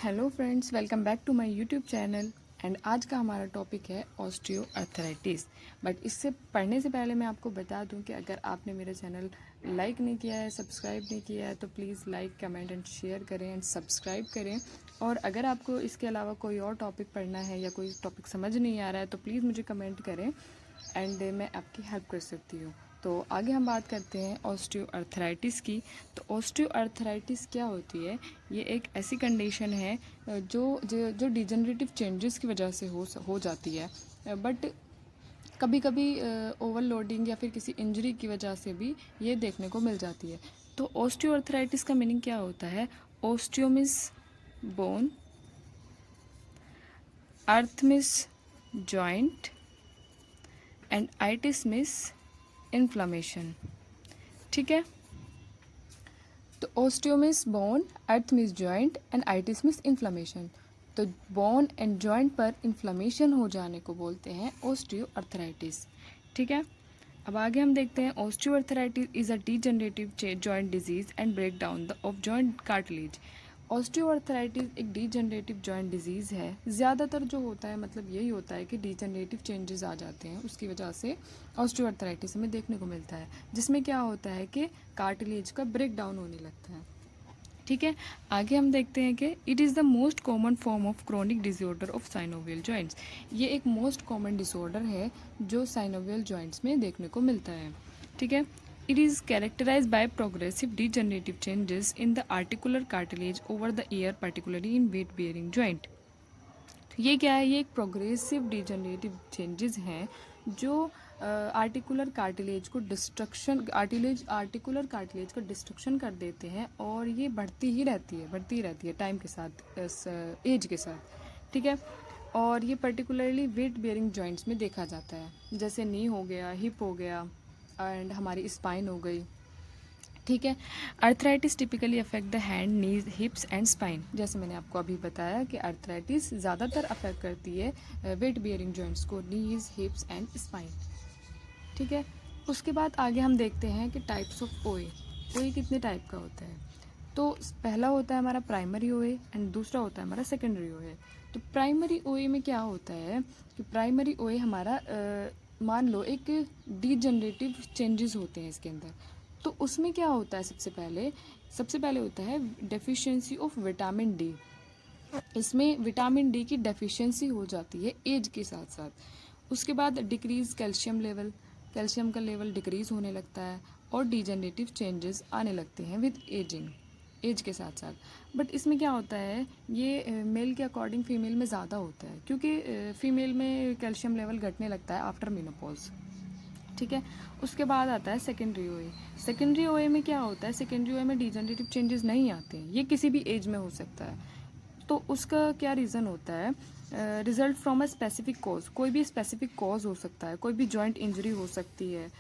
Hello friends, welcome back to my YouTube channel. And आज का हमारा टॉपिक है ऑस्टियोआर्थराइटिस। बट इससे पढ़ने से पहले मैं आपको बता दूं कि अगर आपने मेरा चैनल लाइक नहीं किया है, सब्सक्राइब नहीं किया है, तो please like, comment and share करें एंड सब्सक्राइब करें। और अगर आपको इसके अलावा कोई और टॉपिक पढ़ना है या कोई टॉपिक समझ नहीं आ रहा है तो प्लीज़ मुझे कमेंट करें एंड मैं आपकी हेल्प कर सकती हूँ। तो आगे हम बात करते हैं ऑस्टियोआर्थराइटिस की। तो ऑस्टियोआर्थराइटिस क्या होती है? ये एक ऐसी कंडीशन है जो डिजेनरेटिव चेंजेस की वजह से हो जाती है। बट कभी कभी ओवरलोडिंग या फिर किसी इंजरी की वजह से भी ये देखने को मिल जाती है। तो ऑस्टियोआर्थराइटिस का मीनिंग क्या होता है? Osteo means bone, earth means joint and itis means inflammation. ठीक है। तो osteo means bone, earth means joint and itis means inflammation. तो बोन एंड जॉइंट पर इन्फ्लामेशन हो जाने को बोलते हैं ऑस्टियोआर्थराइटिस। ठीक है। अब आगे हम देखते हैं osteoarthritis is a degenerative joint disease and break down of joint cartilage. Osteoarthritis एक डीजनरेटिव जॉइंट डिजीज़ है। ज़्यादातर जो होता है मतलब यही होता है कि डीजनरेटिव चेंजेस आ जाते हैं, उसकी वजह से ऑस्टियोआर्थराइटिस हमें देखने को मिलता है, जिसमें क्या होता है कि कार्टिलेज का ब्रेक डाउन होने लगता है। ठीक है। आगे हम देखते हैं कि it is the most common form of chronic disorder of synovial joints. ये एक मोस्ट कॉमन डिसऑर्डर है जो साइनोवियल जॉइंट्स में देखने को मिलता है। ठीक है। It is characterized by progressive degenerative changes in the articular cartilage over the ear, particularly in weight-bearing joint. तो ये क्या है? ये एक प्रोग्रेसिव डिजेनरेटिव चेंजेस हैं जो आर्टिकुलर कार्टिलेज को आर्टिकुलर कार्टिलेज का डिस्ट्रक्शन कर देते हैं, और ये बढ़ती ही रहती है टाइम के साथ, एज के साथ। ठीक है। और ये पर्टिकुलरली वेट बेयरिंग जॉइंट्स में देखा जाता है, जैसे नी हो गया, हिप हो गया एंड हमारी स्पाइन हो गई। ठीक है। Arthritis typically affect the hand, knees, हिप्स and spine. जैसे मैंने आपको अभी बताया कि अर्थराइटिस ज़्यादातर अफेक्ट करती है वेट बियरिंग जॉइंट्स को, नीज, हिप्स एंड स्पाइन। ठीक है। उसके बाद आगे हम देखते हैं कि टाइप्स ऑफ ओए। ओए कितने टाइप का होता है? तो पहला होता है हमारा प्राइमरी ओए एंड दूसरा होता है हमारा सेकेंडरी ओए। तो प्राइमरी ओए में क्या होता है कि प्राइमरी ओए हमारा मान लो एक डीजनरेटिव चेंजेस होते हैं इसके अंदर। तो उसमें क्या होता है? सबसे पहले होता है डेफिशिएंसी ऑफ विटामिन डी। इसमें विटामिन डी की डेफिशिएंसी हो जाती है एज के साथ साथ। उसके बाद डिक्रीज कैल्शियम लेवल, कैल्शियम का लेवल डिक्रीज होने लगता है और डिजेनरेटिव चेंजेस आने लगते हैं विद एजिंग, एज के साथ साथ। बट इसमें क्या होता है, ये मेल के अकॉर्डिंग फीमेल में ज़्यादा होता है, क्योंकि फीमेल में कैल्शियम लेवल घटने लगता है आफ्टर मेनोपॉज। ठीक है। उसके बाद आता है सेकेंडरी ओए। सेकेंडरी ओए में क्या होता है? सेकेंडरी ओए में डिजेनरेटिव चेंजेस नहीं आते हैं, ये किसी भी एज में हो सकता है। तो उसका क्या रीज़न होता है? Result from a specific cause. कोई भी स्पेसिफिक कॉज हो सकता है, कोई भी जॉइंट इंजरी हो सकती है,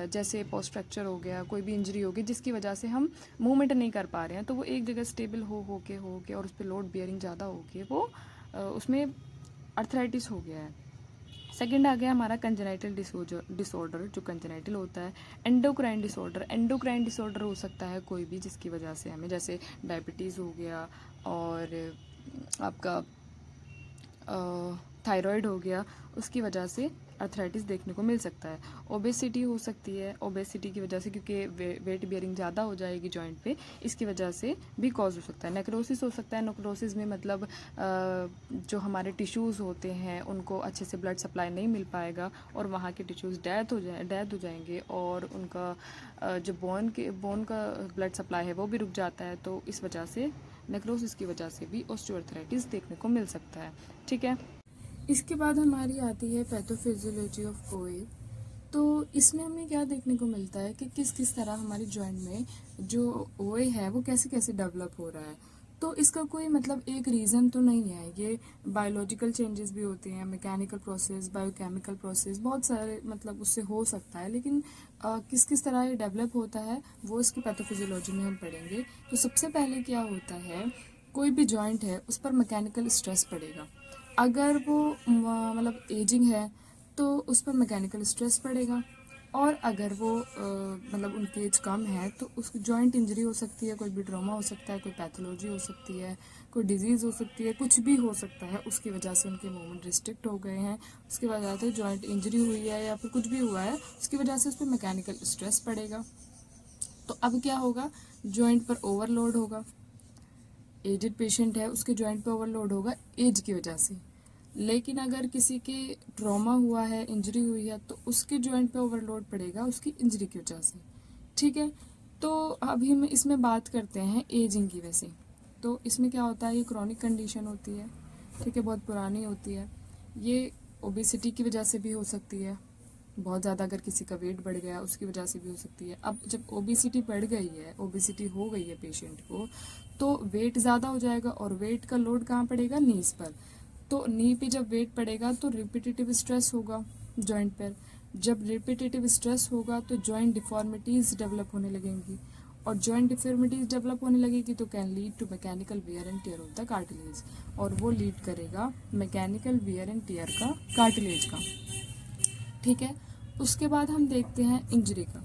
जैसे पोस्ट फ्रैक्चर हो गया, कोई भी इंजरी हो गई जिसकी वजह से हम मूवमेंट नहीं कर पा रहे हैं, तो वो एक जगह स्टेबल हो के और उस पर लोड बियरिंग ज़्यादा हो के वो उसमें अर्थराइटिस हो गया है। सेकेंड आ गया हमारा कंजेनाइटल डिसऑर्डर, जो कंजेनाइटल होता है। एंडोक्राइन डिसऑर्डर, एंडोक्राइन डिसऑर्डर हो सकता है कोई भी जिसकी वजह से हमें, जैसे डायबिटीज़ हो गया और आपका थायराइड हो गया, उसकी वजह से अर्थराइटिस देखने को मिल सकता है। ओबेसिटी हो सकती है, ओबेसिटी की वजह से, क्योंकि वेट बियरिंग ज़्यादा हो जाएगी जॉइंट पे, इसकी वजह से भी कॉज हो सकता है। नेक्रोसिस हो सकता है। नेक्रोसिस में मतलब जो हमारे टिश्यूज़ होते हैं उनको अच्छे से ब्लड सप्लाई नहीं मिल पाएगा और वहाँ के टिश्यूज़ डेथ हो जाएंगे, और उनका जो बोन का ब्लड सप्लाई है वो भी रुक जाता है। तो इस वजह से, नेक्रोसिस की वजह से भी ऑस्टियोआर्थराइटिस देखने को मिल सकता है। ठीक है। इसके बाद हमारी आती है पैथोफिजियोलॉजी ऑफ ओए। तो इसमें हमें क्या देखने को मिलता है कि किस किस तरह हमारी जॉइंट में जो ओए है वो कैसे कैसे डेवलप हो रहा है। तो इसका कोई मतलब एक रीज़न तो नहीं है। ये बायोलॉजिकल चेंजेस भी होते हैं, मैकेनिकल प्रोसेस, बायोकेमिकल प्रोसेस, बहुत सारे मतलब उससे हो सकता है, लेकिन किस किस तरह ये डेवलप होता है वो इसकी पैथोफिजियोलॉजी में हम पढ़ेंगे। तो सबसे पहले क्या होता है, कोई भी जॉइंट है उस पर मैकेनिकल स्ट्रेस पड़ेगा। अगर वो मतलब एजिंग है तो उस पर मैकेनिकल स्ट्रेस पड़ेगा। और अगर वो मतलब उनकी एज कम है तो उसकी जॉइंट इंजरी हो सकती है, कोई भी ट्रॉमा हो सकता है, कोई पैथोलॉजी हो सकती है, कोई डिजीज़ हो सकती है, कुछ भी हो सकता है, उसकी वजह से उनके मूवमेंट रिस्ट्रिक्ट हो गए हैं, उसकी वजह से जॉइंट इंजरी हुई है या फिर कुछ भी हुआ है, उसकी वजह से उस पर मैकेनिकल स्ट्रेस पड़ेगा। तो अब क्या होगा, जॉइंट पर ओवरलोड होगा। एजेड पेशेंट है, उसके जॉइंट पे ओवरलोड होगा एज की वजह से। लेकिन अगर किसी के ट्रॉमा हुआ है, इंजरी हुई है, तो उसके जॉइंट पे ओवरलोड पड़ेगा उसकी इंजरी की वजह से। ठीक है, तो अभी हम इसमें बात करते हैं एजिंग की वजह से। तो इसमें क्या होता है, ये क्रॉनिक कंडीशन होती है, ठीक है, बहुत पुरानी होती है। ये ओबेसिटी की वजह से भी हो सकती है, बहुत ज़्यादा अगर किसी का वेट बढ़ गया उसकी वजह से भी हो सकती है। अब जब ओबेसिटी बढ़ गई है, ओबेसिटी हो गई है पेशेंट को, तो वेट ज़्यादा हो जाएगा और वेट का लोड कहाँ पड़ेगा, नीज पर। तो नी पे जब वेट पड़ेगा तो रिपीटेटिव स्ट्रेस होगा जॉइंट पर। जब रिपीटेटिव स्ट्रेस होगा तो जॉइंट डिफॉर्मिटीज़ डेवलप होने लगेंगी, और जॉइंट डिफॉर्मिटीज़ डेवलप होने लगेगी तो can lead to mechanical wear and tear of the cartilage, और वो लीड करेगा मैकेनिकल वियर एंड टियर का कार्टिलेज का। ठीक है, उसके बाद हम देखते हैं इंजरी का,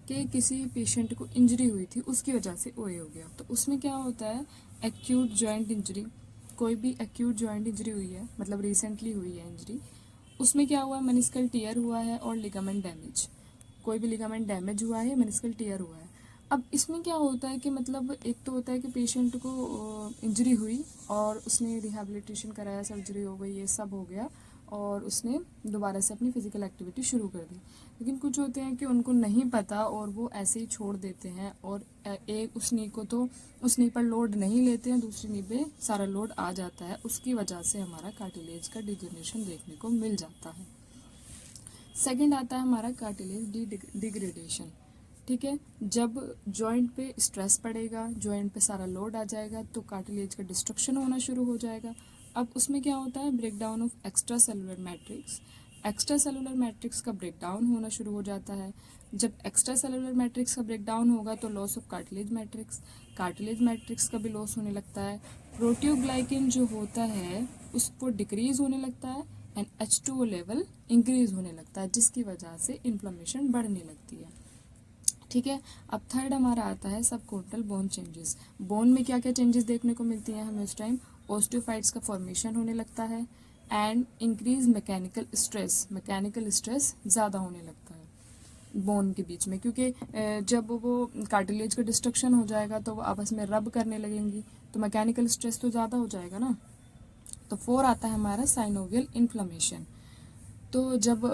कि किसी पेशेंट को इंजरी हुई थी उसकी वजह से ओए हो गया। तो उसमें क्या होता है, एक्यूट जॉइंट इंजरी। कोई भी एक्यूट जॉइंट इंजरी हुई है, मतलब रिसेंटली हुई है इंजरी, उसमें क्या हुआ है, मेनिस्कल टियर हुआ है और लिगामेंट डैमेज। कोई भी लिगामेंट डैमेज हुआ है, मेनिस्कल टियर हुआ है। अब इसमें क्या होता है कि मतलब एक तो होता है कि पेशेंट को इंजरी हुई और उसने रिहैबिलिटेशन कराया, सर्जरी हो गई, ये सब हो गया, और उसने दोबारा से अपनी फिजिकल एक्टिविटी शुरू कर दी। लेकिन कुछ होते हैं कि उनको नहीं पता और वो ऐसे ही छोड़ देते हैं, और एक उस नी को तो उस नी पर लोड नहीं लेते हैं, दूसरी नी पे सारा लोड आ जाता है, उसकी वजह से हमारा कार्टिलेज का डिजनरेशन देखने को मिल जाता है। सेकंड आता है हमारा कार्टिलेज डिग्रेडेशन। ठीक है, जब जॉइंट पे स्ट्रेस पड़ेगा, जॉइंट पे सारा लोड आ जाएगा, तो कार्टिलेज का डिस्ट्रक्शन होना शुरू हो जाएगा। अब उसमें क्या होता है, break down of extra cellular matrix. Extra cellular matrix का ब्रेक डाउन होना शुरू हो जाता है। जब एक्स्ट्रा सेलुलर मैट्रिक्स का ब्रेक डाउन होगा तो loss of cartilage matrix, cartilage matrix का भी लॉस होने लगता है। प्रोटियोग्लाइकेन जो होता है उसको डिक्रीज होने लगता है, एंड H2O लेवल इंक्रीज होने लगता है, जिसकी वजह से इन्फ्लेमेशन बढ़ने लगती है। ठीक है, अब थर्ड हमारा आता है सबकोर्टिकल बोन चेंजेस। बोन में क्या क्या चेंजेस देखने को मिलती हैं हमें उस टाइम, ओस्टियोफाइट्स का फॉर्मेशन होने लगता है, and increase mechanical stress, mechanical stress ज़्यादा होने लगता है बोन के बीच में, क्योंकि जब वो कार्टिलेज का डिस्ट्रक्शन हो जाएगा तो वो आपस में रब करने लगेंगी, तो मैकेनिकल स्ट्रेस तो ज़्यादा हो जाएगा ना। तो 4 आता है हमारा साइनोवियल इन्फ्लेमेशन। तो जब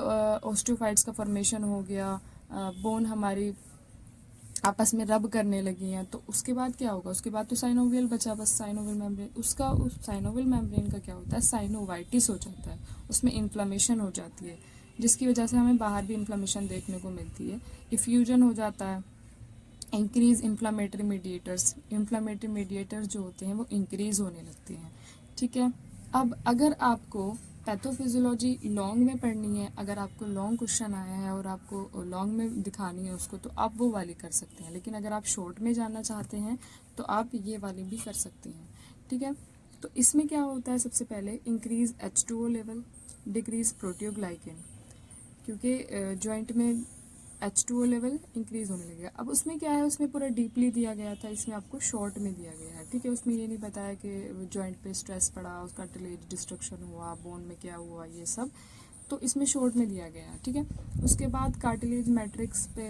ओस्टियोफाइट्स का फॉर्मेशन हो गया, बोन हमारी आपस में रब करने लगी हैं, तो उसके बाद क्या होगा, उसके बाद तो साइनोवियल बचा, बस साइनोवियल मेम्ब्रेन। उसका उस साइनोवियल मेम्ब्रेन का क्या होता है, साइनोवाइटिस हो जाता है, उसमें इन्फ्लेमेशन हो जाती है, जिसकी वजह से हमें बाहर भी इन्फ्लेमेशन देखने को मिलती है, इफ्यूजन हो जाता है, increase inflammatory mediators, inflammatory mediators जो होते हैं वो इंक्रीज होने लगते हैं। ठीक है, अब अगर आपको पैथोफिजियोलॉजी लॉन्ग में पढ़नी है, अगर आपको लॉन्ग क्वेश्चन आया है और आपको लॉन्ग में दिखानी है उसको, तो आप वो वाली कर सकते हैं, लेकिन अगर आप शॉर्ट में जानना चाहते हैं तो आप ये वाली भी कर सकते हैं। ठीक है, तो इसमें क्या होता है, सबसे पहले increase H2O level, decrease proteoglycan, क्योंकि जॉइंट में H2O लेवल इंक्रीज होने लगेगा। अब उसमें क्या है, उसमें पूरा डीपली दिया गया था, इसमें आपको शॉर्ट में दिया गया है। ठीक है, उसमें ये नहीं बताया कि जॉइंट पे स्ट्रेस पड़ा, उसका कार्टिलेज डिस्ट्रक्शन हुआ, बोन में क्या हुआ, ये सब तो इसमें शॉर्ट में दिया गया है। ठीक है, उसके बाद कार्टिलेज मैट्रिक्स पे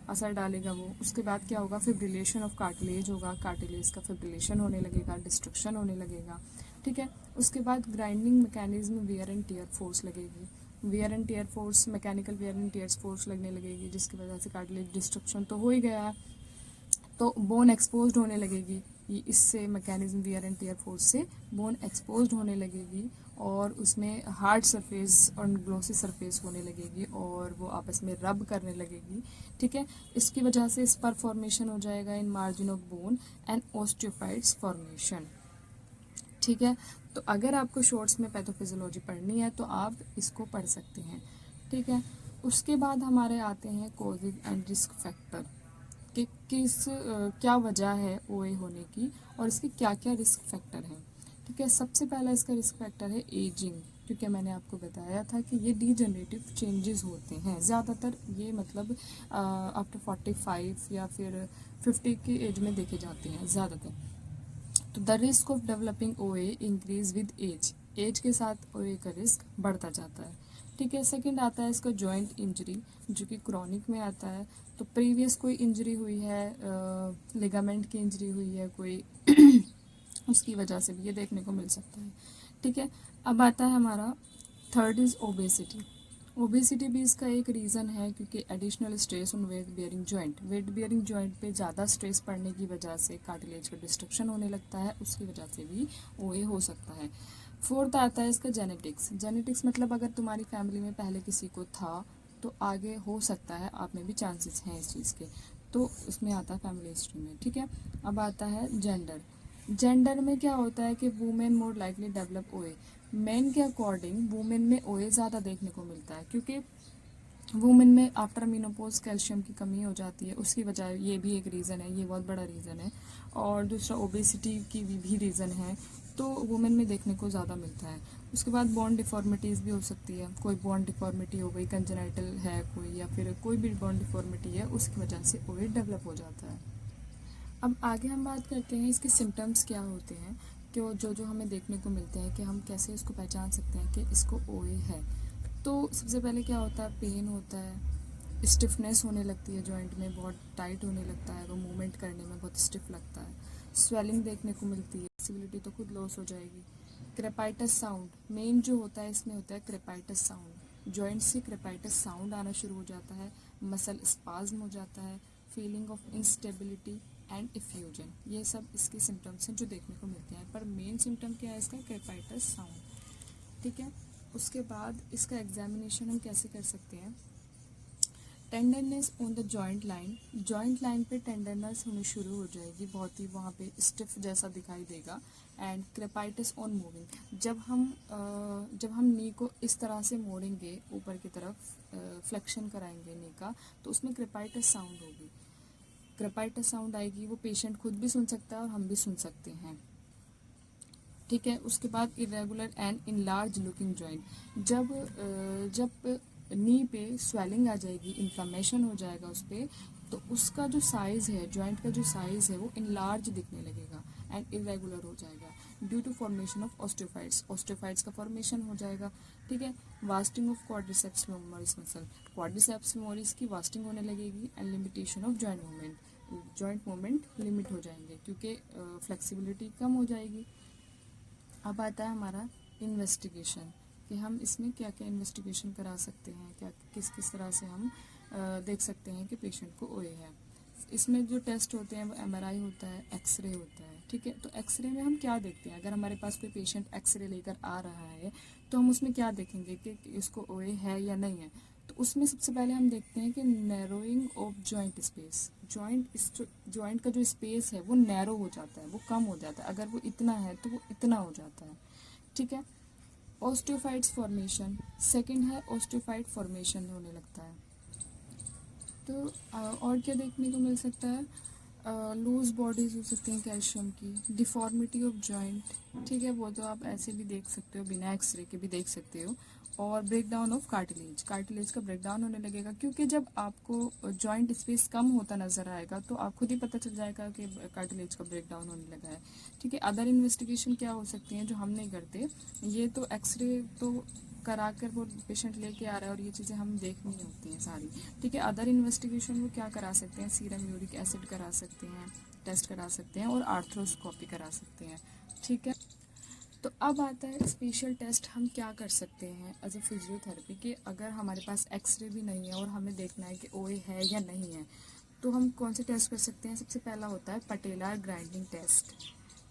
असर डालेगा वो। उसके बाद क्या होगा, फिब्रिलेशन ऑफ कार्टिलेज होगा, कार्टिलेज का फिब्रिलेशन होने लगेगा, डिस्ट्रक्शन होने लगेगा। ठीक है, उसके बाद grinding mechanism, wear and tear force लगेगी, wear and tear force, mechanical wear and tear force लगने लगेगी, जिसकी वजह से कार्टिलेज डिस्ट्रक्शन तो हो ही गया है, तो बोन एक्सपोज्ड होने लगेगी। ये इससे mechanism wear and tear force से बोन एक्सपोज्ड होने लगेगी, और उसमें हार्ड सरफेस और ग्लोसी सरफेस होने लगेगी, और वो आपस में रब करने लगेगी। ठीक है, इसकी वजह से स्पर फॉर्मेशन हो जाएगा in margin of bone and osteophytes formation. ठीक है, तो अगर आपको शॉर्ट्स में पैथोफिजियोलॉजी पढ़नी है तो आप इसको पढ़ सकते हैं। ठीक है, उसके बाद हमारे आते हैं कॉजेज एंड रिस्क फैक्टर, कि क्या वजह है ओए होने की और इसके क्या क्या रिस्क फैक्टर हैं। ठीक है, सबसे पहला इसका रिस्क फैक्टर है एजिंग। क्योंकि मैंने आपको बताया था कि ये डीजनरेटिव चेंजेस होते हैं ज़्यादातर, ये मतलब आफ्टर 45 या फिर 50 की एज में देखे जाते हैं ज़्यादातर। तो द रिस्क ऑफ डेवलपिंग ओए इंक्रीज विद एज, एज के साथ ओए का रिस्क बढ़ता जाता है। ठीक है, सेकंड आता है इसका जॉइंट इंजरी, जो कि क्रॉनिक में आता है। तो प्रीवियस कोई इंजरी हुई है, लिगामेंट की इंजरी हुई है कोई उसकी वजह से भी ये देखने को मिल सकता है। ठीक है, अब आता है हमारा थर्ड इज़ ओबेसिटी। ओबेसिटी भी इसका एक रीज़न है, क्योंकि additional stress on weight bearing joint, weight bearing joint पे ज़्यादा स्ट्रेस पड़ने की वजह से कार्टिलेज का डिस्ट्रक्शन होने लगता है, उसकी वजह से भी ओए हो सकता है। फोर्थ आता है इसका जेनेटिक्स। जेनेटिक्स मतलब अगर तुम्हारी फैमिली में पहले किसी को था तो आगे हो सकता है, आप में भी चांसेस हैं इस चीज़ के, तो उसमें आता है फैमिली हिस्ट्री में। ठीक है, अब आता है जेंडर। जेंडर में क्या होता है कि वुमेन मोर लाइकली डेवलप ओए, मेन के अकॉर्डिंग वुमेन में ओए ज़्यादा देखने को मिलता है, क्योंकि वुमेन में आफ्टर मीनोपॉज कैल्शियम की कमी हो जाती है, उसकी वजह ये भी एक रीज़न है, ये बहुत बड़ा रीज़न है। और दूसरा ओबेसिटी की भी रीज़न है, तो वुमेन में देखने को ज़्यादा मिलता है। उसके बाद बोन डिफॉर्मिटीज़ भी हो सकती है, कोई बोन डिफॉर्मिटी हो गई, कंजेनाइटल है कोई, या फिर कोई भी बोन डिफॉर्मिटी है, उसकी वजह से ओए डेवलप हो जाता है। अब आगे हम बात करते हैं इसके सिम्टम्स क्या होते हैं, कि जो हमें देखने को मिलते हैं, कि हम कैसे इसको पहचान सकते हैं कि इसको ओए है। तो सबसे पहले क्या होता है, पेन होता है, स्टिफनेस होने लगती है जॉइंट में, बहुत टाइट होने लगता है, वो मूवमेंट करने में बहुत स्टिफ लगता है। स्वेलिंग देखने को मिलती है, फ्लेक्सिबिलिटी तो खुद लॉस हो जाएगी। क्रेपाइटस साउंड मेन जो होता है इसमें होता है क्रेपाइटस साउंड, जॉइंट से क्रेपाइटस साउंड आना शुरू हो जाता है, मसल स्पाज्म हो जाता है, feeling of instability and effusion, ये सब इसके सिम्टम्स हैं जो देखने को मिलते हैं। पर मेन सिम्टम क्या है इसका, क्रेपाइटस साउंड। ठीक है, उसके बाद इसका एग्जामिनेशन हम कैसे कर सकते हैं। Tenderness on the joint line, joint line पे टेंडरनेस होनी शुरू हो जाएगी, बहुत ही वहाँ पे स्टिफ जैसा दिखाई देगा। एंड क्रेपाइटिस ऑन मूविंग, जब हम नी को इस तरह से मोड़ेंगे ऊपर की तरफ, फ्लेक्शन कराएंगे नी का, तो उसमें क्रेपाइटिस साउंड होगी, क्रेपाइटिस साउंड आएगी, वो पेशेंट खुद भी सुन सकता है और हम भी सुन सकते हैं। ठीक है, उसके बाद irregular and enlarge looking joint, जब नी पे स्वेलिंग आ जाएगी, इन्फ्लामेशन हो जाएगा उस पर, तो उसका जो साइज़ है, जॉइंट का जो साइज़ है वो इनलार्ज दिखने लगेगा एंड इरेगुलर हो जाएगा due to formation of osteophytes, osteophytes का फॉर्मेशन हो जाएगा। ठीक है, wasting of quadriceps femoris muscle, quadriceps femoris की वास्टिंग होने लगेगी and limitation of joint movement, joint movement limit हो जाएंगे क्योंकि फ्लेक्सिबिलिटी कम हो जाएगी। अब आता है हमारा इन्वेस्टिगेशन, कि हम इसमें क्या क्या इन्वेस्टिगेशन करा सकते हैं, क्या किस किस तरह से हम देख सकते हैं कि पेशेंट को ओए है। इसमें जो टेस्ट होते हैं वो एमआरआई होता है, एक्सरे होता है। ठीक है, तो एक्सरे में हम क्या देखते हैं, अगर हमारे पास कोई पेशेंट एक्सरे लेकर आ रहा है तो हम उसमें क्या देखेंगे कि इसको ओए है या नहीं है। तो उसमें सबसे पहले हम देखते हैं कि narrowing of joint space, joint का जो स्पेस है वो नैरो हो जाता है, वो कम हो जाता है, अगर वो इतना है तो वो इतना हो जाता है। ठीक है, ऑस्टियोफाइट्स फॉर्मेशन, सेकंड है ऑस्टियोफाइट फॉर्मेशन होने लगता है। तो और क्या देखने को मिल सकता है, लूज बॉडीज हो सकती हैं कैल्शियम की, डिफॉर्मिटी ऑफ जॉइंट। ठीक है, वो तो आप ऐसे भी देख सकते हो, बिना एक्सरे के भी देख सकते हो। और break down of cartilage, cartilage का ब्रेक डाउन होने लगेगा, क्योंकि जब आपको जॉइंट स्पेस कम होता नजर आएगा तो आप खुद ही पता चल जाएगा कि कार्टिलेज का ब्रेक डाउन होने लगा है। ठीक है, अदर इन्वेस्टिगेशन क्या हो सकती हैं जो हम नहीं करते, ये तो एक्सरे तो करा कर वो पेशेंट लेके आ रहा है और ये चीज़ें हम देखनी होती हैं सारी। ठीक है, अदर इन्वेस्टिगेशन वो क्या करा सकते हैं, सीरम यूरिक एसिड करा सकते हैं, टेस्ट करा सकते हैं और आर्थ्रोस्कोपी करा सकते हैं। ठीक है, तो अब आता है स्पेशल टेस्ट हम क्या कर सकते हैं एज ए फिजियोथेरेपी, कि अगर हमारे पास एक्सरे भी नहीं है और हमें देखना है कि ओए है या नहीं है, तो हम कौन से टेस्ट कर सकते हैं। सबसे पहला होता है पटेलार ग्राइंडिंग टेस्ट।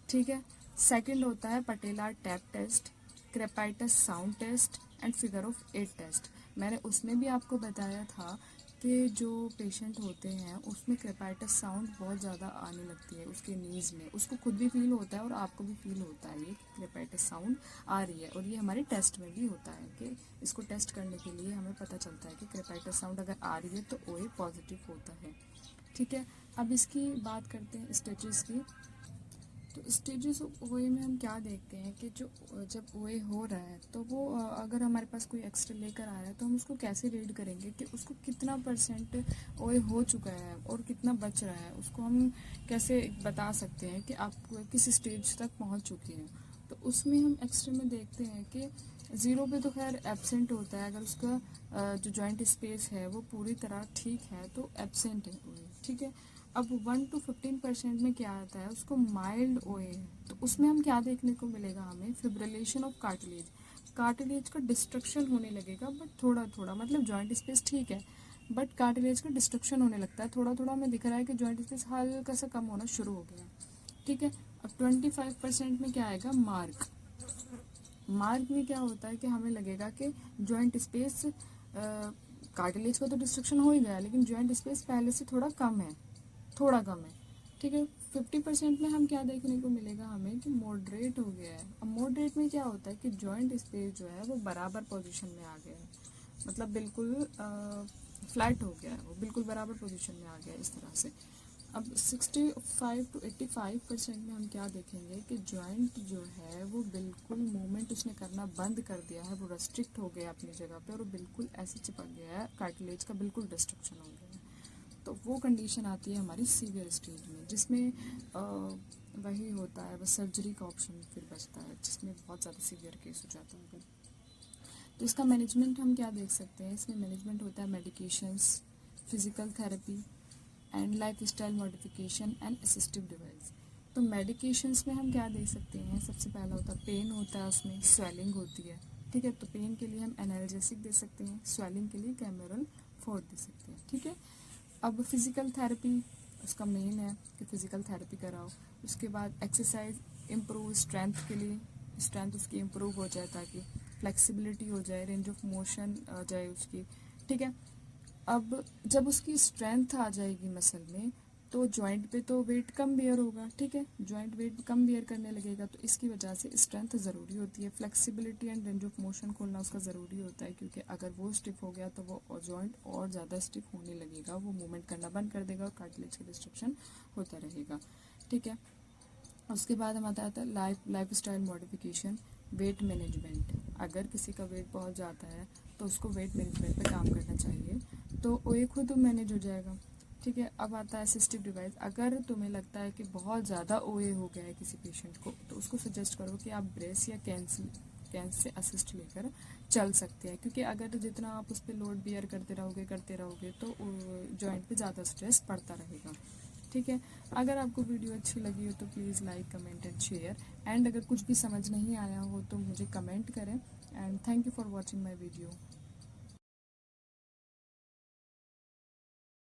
ठीक है, सेकंड होता है patellar tap test, crepitus sound test and figure of 8 test. मैंने उसमें भी आपको बताया था कि जो पेशेंट होते हैं उसमें क्रेपाइटस साउंड बहुत ज़्यादा आने लगती है उसके नीज़ में, उसको खुद भी फील होता है और आपको भी फील होता है ये क्रेपाइटस साउंड आ रही है। और ये हमारे टेस्ट में भी होता है कि इसको टेस्ट करने के लिए हमें पता चलता है कि क्रेपाइटस साउंड अगर आ रही है तो ओए पॉजिटिव होता है। ठीक है, अब इसकी बात करते हैं स्टेजेस की। तो स्टेजेस ऑफ ओए में हम क्या देखते हैं कि जो जब ओए हो रहा है तो वो अगर हमारे पास कोई एक्स्ट्रा लेकर आ रहा है तो हम उसको कैसे रीड करेंगे कि उसको कितना परसेंट ओए हो चुका है और कितना बच रहा है, उसको हम कैसे बता सकते हैं कि आप किस स्टेज तक पहुंच चुकी हैं। तो उसमें हम एक्स्ट्रा में देखते हैं कि ज़ीरो पे तो खैर एब्सेंट होता है, अगर उसका जो जॉइंट स्पेस है वो पूरी तरह ठीक है तो एब्सेंट है ओए, ठीक है। अब 1 to 15% में क्या आता है, उसको माइल्ड ओए है, तो उसमें हम क्या देखने को मिलेगा, हमें फिब्रिलेशन ऑफ कार्टिलेज, कार्टिलेज का डिस्ट्रक्शन होने लगेगा, बट थोड़ा थोड़ा, मतलब जॉइंट स्पेस ठीक है बट कार्टिलेज का डिस्ट्रक्शन होने लगता है, थोड़ा थोड़ा हमें दिख रहा है कि जॉइंट स्पेस हल्का सा कम होना शुरू हो गया, ठीक है। अब 25% में क्या आएगा, मार्क। मार्क में क्या होता है कि हमें लगेगा कि जॉइंट स्पेस, कार्टिलेज का तो डिस्ट्रक्शन हो ही गया लेकिन जॉइंट स्पेस पहले से थोड़ा कम है, थोड़ा कम है, ठीक है। 50% में हम क्या देखने को मिलेगा हमें कि मॉडरेट हो गया है। अब मॉडरेट में क्या होता है कि जॉइंट स्पेस जो है वो बराबर पोजीशन में आ गया है, मतलब बिल्कुल फ्लैट हो गया है, वो बिल्कुल बराबर पोजीशन में आ गया है इस तरह से। अब 65 to 85% में हम क्या देखेंगे कि जॉइंट जो है वो बिल्कुल मूवमेंट उसने करना बंद कर दिया है, वो रेस्ट्रिक्ट हो गया अपनी जगह पे और वो बिल्कुल ऐसे चिपक गया है, कार्टिलेज का बिल्कुल डिस्ट्रक्शन हो गया है। तो वो कंडीशन आती है हमारी सीवियर स्टेज में, जिसमें वही होता है, बस सर्जरी का ऑप्शन फिर बचता है, जिसमें बहुत ज़्यादा सीवियर केस हो जाता है अगर। तो इसका मैनेजमेंट हम क्या देख सकते हैं, इसमें मैनेजमेंट होता है medications, physical therapy and life style modification and assistive device. तो मेडिकेशंस में हम क्या दे सकते हैं, सबसे पहला होता है पेन होता है, उसमें स्वेलिंग होती है, ठीक है। तो पेन के लिए हम एनाल्जेसिक दे सकते हैं, स्वेलिंग के लिए कैमेरल फोर्ट दे सकते हैं, ठीक है। अब फिज़िकल थेरेपी उसका मेन है कि फ़िज़िकल थेरेपी कराओ। उसके बाद एक्सरसाइज इम्प्रूव, स्ट्रेंथ के लिए स्ट्रेंथ उसकी इम्प्रूव हो जाए ताकि फ्लेक्सिबिलिटी हो जाए, रेंज ऑफ मोशन आ जाए उसकी, ठीक है। अब जब उसकी स्ट्रेंथ आ जाएगी मसल में तो जॉइंट पे तो वेट कम बेयर होगा, ठीक है, जॉइंट वेट कम बेयर करने लगेगा, तो इसकी वजह से स्ट्रेंथ ज़रूरी होती है, flexibility and range of motion खोलना उसका ज़रूरी होता है, क्योंकि अगर वो स्टिफ हो गया तो वो जॉइंट और ज़्यादा स्टिफ होने लगेगा, वो मूवमेंट करना बंद कर देगा और कार्टिलेज का डिस्ट्रक्शन होता रहेगा, ठीक है। उसके बाद हमारा आता है life style modification, weight management. अगर किसी का वेट बहुत ज़्यादा है तो उसको वेट मैनेजमेंट पे काम करना चाहिए, तो वो एक खुद मैनेज हो जाएगा, ठीक है। अब आता है असिस्टिव डिवाइस। अगर तुम्हें लगता है कि बहुत ज़्यादा ओए हो गया है किसी पेशेंट को, तो उसको सजेस्ट करो कि आप ब्रेस या कैन से असिस्ट लेकर चल सकते हैं, क्योंकि अगर जितना आप उस पर लोड बियर करते रहोगे तो जॉइंट पे ज़्यादा स्ट्रेस पड़ता रहेगा, ठीक है। अगर आपको वीडियो अच्छी लगी हो तो please like, comment and share, and अगर कुछ भी समझ नहीं आया हो तो मुझे कमेंट करें, and thank you for watching my video.